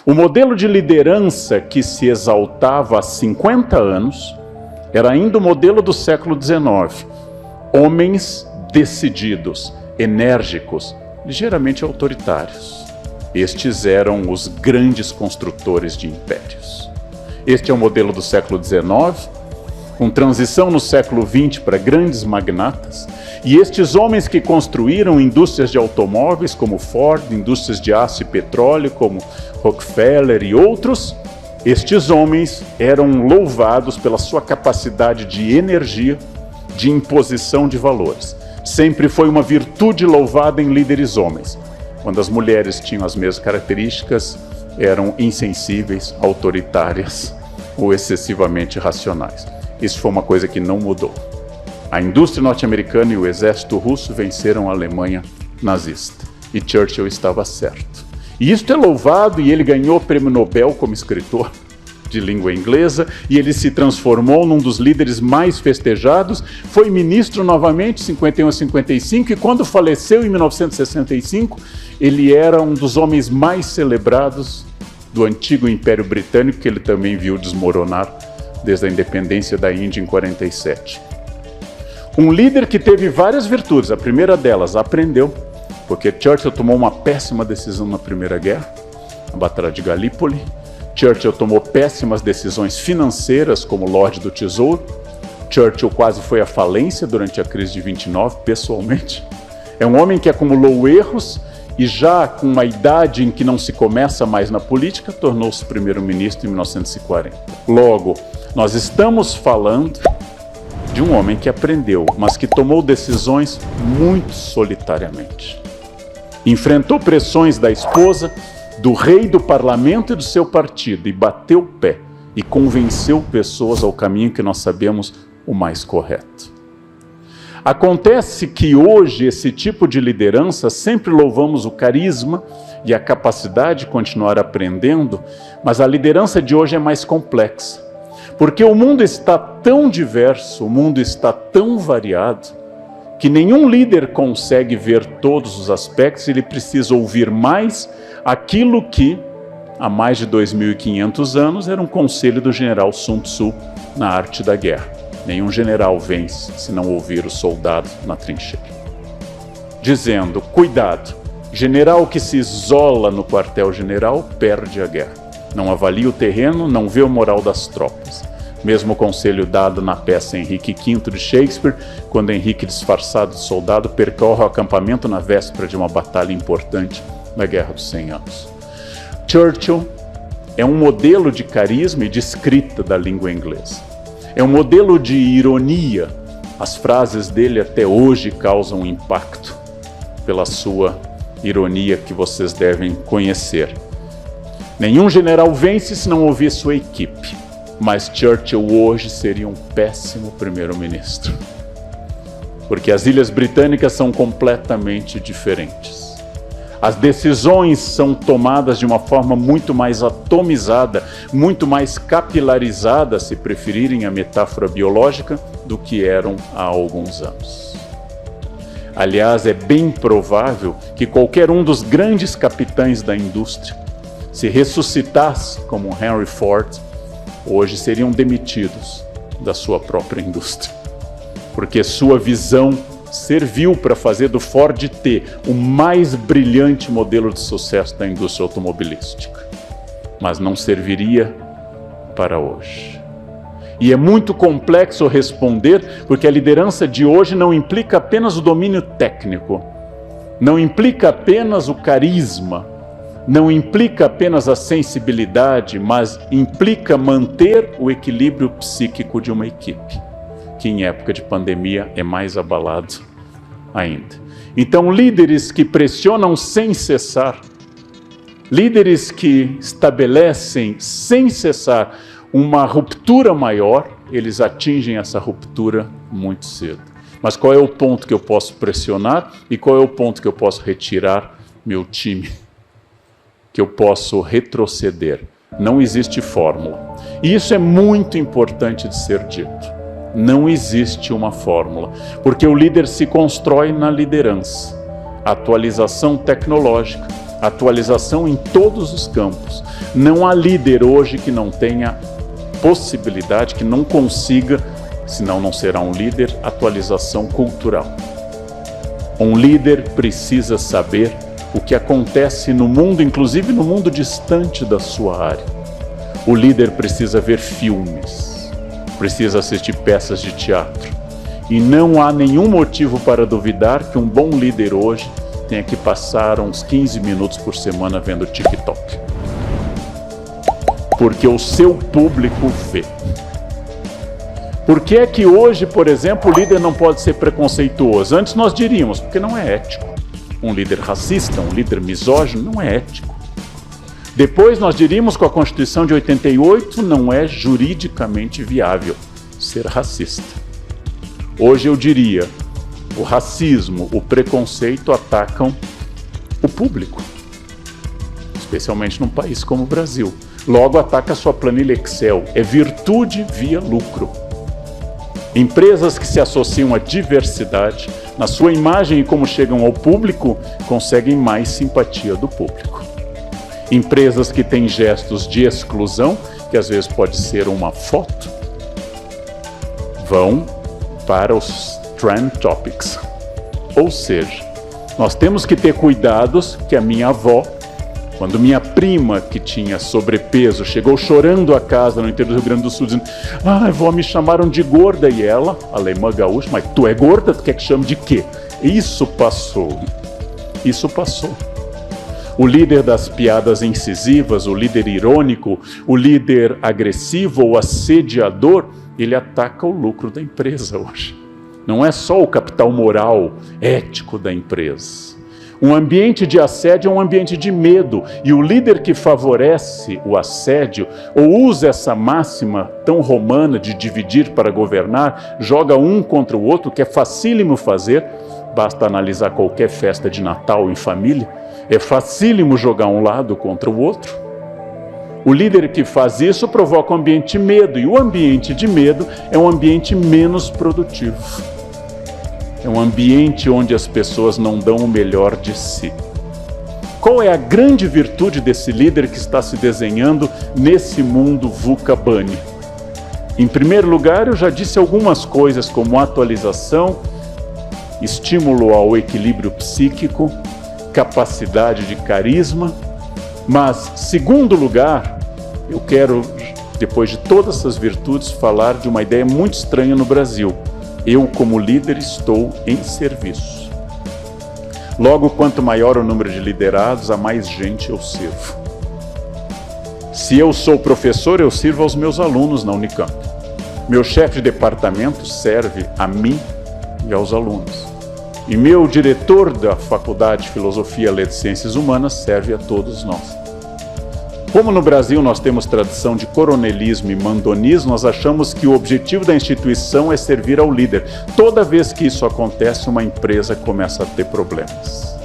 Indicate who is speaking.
Speaker 1: O modelo de liderança que se exaltava há 50 anos era ainda o modelo do século XIX. Homens decididos, enérgicos, ligeiramente autoritários. Estes eram os grandes construtores de impérios. Este é o modelo do século XIX, com transição no século XX para grandes magnatas. E estes homens que construíram indústrias de automóveis como Ford, indústrias de aço e petróleo como Rockefeller e outros, estes homens eram louvados pela sua capacidade de energia, de imposição de valores. Sempre foi uma virtude louvada em líderes homens. Quando as mulheres tinham as mesmas características, eram insensíveis, autoritárias ou excessivamente racionais. Isso foi uma coisa que não mudou. A indústria norte-americana e o exército russo venceram a Alemanha nazista. E Churchill estava certo. E isso é louvado, e ele ganhou o prêmio Nobel como escritor de língua inglesa, e ele se transformou num dos líderes mais festejados, foi ministro novamente, 51 a 55, e quando faleceu em 1965, ele era um dos homens mais celebrados do antigo Império Britânico, que ele também viu desmoronar desde a independência da Índia em 47. Um líder que teve várias virtudes. A primeira delas, aprendeu, porque Churchill tomou uma péssima decisão na Primeira Guerra, na Batalha de Galípoli. Churchill tomou péssimas decisões financeiras como Lorde do Tesouro. Churchill quase foi à falência durante a crise de 29, pessoalmente. É um homem que acumulou erros e já com uma idade em que não se começa mais na política, tornou-se primeiro-ministro em 1940. Logo, nós estamos falando de um homem que aprendeu, mas que tomou decisões muito solitariamente. Enfrentou pressões da esposa, do rei, do parlamento e do seu partido, e bateu o pé e convenceu pessoas ao caminho que nós sabemos o mais correto. Acontece que hoje esse tipo de liderança, sempre louvamos o carisma e a capacidade de continuar aprendendo, mas a liderança de hoje é mais complexa. Porque o mundo está tão diverso, o mundo está tão variado, que nenhum líder consegue ver todos os aspectos, ele precisa ouvir mais aquilo que, há mais de 2.500 anos, era um conselho do general Sun Tzu na arte da guerra. Nenhum general vence se não ouvir o soldado na trincheira. Dizendo, cuidado, general que se isola no quartel-general perde a guerra. Não avalia o terreno, não vê o moral das tropas. Mesmo conselho dado na peça Henrique V de Shakespeare, quando Henrique, disfarçado de soldado, percorre o acampamento na véspera de uma batalha importante na Guerra dos 100 Anos. Churchill é um modelo de carisma e de escrita da língua inglesa. É um modelo de ironia. As frases dele até hoje causam impacto pela sua ironia que vocês devem conhecer. Nenhum general vence se não ouvir sua equipe, mas Churchill hoje seria um péssimo primeiro-ministro, porque as Ilhas Britânicas são completamente diferentes. As decisões são tomadas de uma forma muito mais atomizada, muito mais capilarizada, se preferirem a metáfora biológica, do que eram há alguns anos. Aliás, é bem provável que qualquer um dos grandes capitães da indústria, se ressuscitasse como Henry Ford, hoje seriam demitidos da sua própria indústria, porque sua visão serviu para fazer do Ford T o mais brilhante modelo de sucesso da indústria automobilística, mas não serviria para hoje. E é muito complexo responder, porque a liderança de hoje não implica apenas o domínio técnico, não implica apenas o carisma, não implica apenas a sensibilidade, mas implica manter o equilíbrio psíquico de uma equipe, que em época de pandemia é mais abalado ainda. Então, líderes que pressionam sem cessar, líderes que estabelecem sem cessar uma ruptura maior, eles atingem essa ruptura muito cedo. Mas qual é o ponto que eu posso pressionar e qual é o ponto que eu posso retirar meu time, que eu posso retroceder? Não existe fórmula. E isso é muito importante de ser dito. Não existe uma fórmula, porque o líder se constrói na liderança. A atualização tecnológica, atualização em todos os campos. Não há líder hoje que não tenha possibilidade, que não consiga, senão não será um líder, atualização cultural. Um líder precisa saber o que acontece no mundo, inclusive no mundo distante da sua área. O líder precisa ver filmes, precisa assistir peças de teatro. E não há nenhum motivo para duvidar que um bom líder hoje tenha que passar uns 15 minutos por semana vendo TikTok. Porque o seu público vê. Por que é que hoje, por exemplo, o líder não pode ser preconceituoso? Antes nós diríamos, porque não é ético. Um líder racista, um líder misógino, não é ético. Depois nós diríamos, com a Constituição de 88, não é juridicamente viável ser racista. Hoje eu diria, o racismo, o preconceito atacam o público, especialmente num país como o Brasil. Logo ataca a sua planilha Excel, é virtude via lucro. Empresas que se associam à diversidade, na sua imagem e como chegam ao público, conseguem mais simpatia do público. Empresas que têm gestos de exclusão, que às vezes pode ser uma foto, vão para os trend topics. Ou seja, nós temos que ter cuidados que a minha avó, quando minha prima, que tinha sobrepeso, chegou chorando a casa no interior do Rio Grande do Sul, dizendo: "Ah, vó, me chamaram de gorda", e ela, alemã gaúcha, "Mas tu é gorda? Tu quer que chame de quê?" Isso passou. Isso passou. O líder das piadas incisivas, o líder irônico, o líder agressivo ou assediador, ele ataca o lucro da empresa hoje. Não é só o capital moral, ético da empresa. Um ambiente de assédio é um ambiente de medo, e o líder que favorece o assédio, ou usa essa máxima tão romana de dividir para governar, joga um contra o outro, que é facílimo fazer, basta analisar qualquer festa de Natal em família, é facílimo jogar um lado contra o outro. O líder que faz isso provoca um ambiente de medo, e o ambiente de medo é um ambiente menos produtivo. É um ambiente onde as pessoas não dão o melhor de si. Qual é a grande virtude desse líder que está se desenhando nesse mundo VUCA BANI? Em primeiro lugar, eu já disse algumas coisas como atualização, estímulo ao equilíbrio psíquico, capacidade de carisma. Mas, segundo lugar, eu quero, depois de todas essas virtudes, falar de uma ideia muito estranha no Brasil. Eu, como líder, estou em serviço. Logo, quanto maior o número de liderados, a mais gente eu sirvo. Se eu sou professor, eu sirvo aos meus alunos na Unicamp. Meu chefe de departamento serve a mim e aos alunos. E meu diretor da Faculdade de Filosofia, Letras e Ciências Humanas serve a todos nós. Como no Brasil nós temos tradição de coronelismo e mandonismo, nós achamos que o objetivo da instituição é servir ao líder. Toda vez que isso acontece, uma empresa começa a ter problemas.